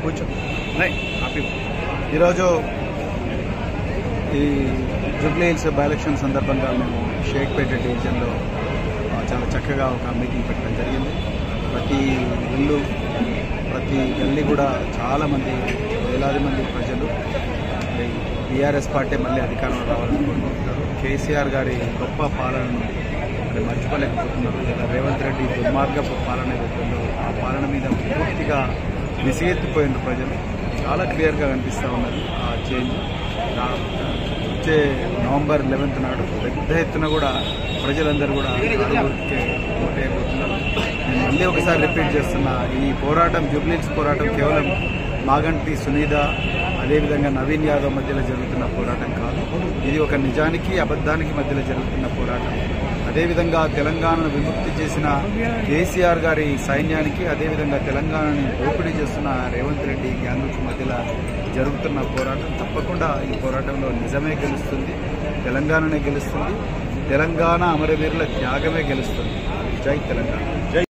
కూర్చో హ్యాపీ ఈరోజు ఈ జూబ్లీ హిల్స్ బై ఎలక్షన్ సందర్భంగా మేము షేక్పేట డివిజన్లో చాలా చక్కగా ఒక మీటింగ్ పెట్టడం జరిగింది. ప్రతి ఇల్లు ప్రతి గల్లీ కూడా చాలామంది వేలాది మంది ప్రజలు టీఆర్ఎస్ పార్టీ మళ్ళీ అధికారంలో రావాలని కోరుకుంటున్నారు. కేసీఆర్ గారి గొప్ప పాలనను మర్చిపోలేకపోతున్నారు. లేదా రేవంత్ రెడ్డి దుర్మార్గపు పాలన ఏదైతుందో ఆ పాలన మీద పూర్తిగా విసిగెత్తిపోయిన ప్రజలు చాలా క్లియర్గా కనిపిస్తూ ఉన్నది. ఆ చేంజ్ వచ్చే నవంబర్ 11th నాడు పెద్ద ఎత్తున కూడా ప్రజలందరూ కూడా ఓటేయబోతున్నారు. నేను మళ్ళీ ఒకసారి రిపీట్ చేస్తున్నా, ఈ పోరాటం జూబ్లీ హిల్స్ పోరాటం కేవలం మాగంటి సునీత అదేవిధంగా నవీన్ యాదవ్ మధ్యలో జరుగుతున్న పోరాటం కాదు. ఇది ఒక నిజానికి అబద్ధానికి మధ్యలో జరుగుతున్న పోరాటం. అదేవిధంగా తెలంగాణను విముక్తి చేసిన కేసీఆర్ గారి సైన్యానికి, అదేవిధంగా తెలంగాణని దోపిడీ చేస్తున్న రేవంత్ రెడ్డి గ్యాంగ్కు మధ్యలో జరుగుతున్న పోరాటం. తప్పకుండా ఈ పోరాటంలో నిజమే గెలుస్తుంది, తెలంగాణనే గెలుస్తుంది, తెలంగాణ అమరవీరుల త్యాగమే గెలుస్తుంది. జై తెలంగాణ.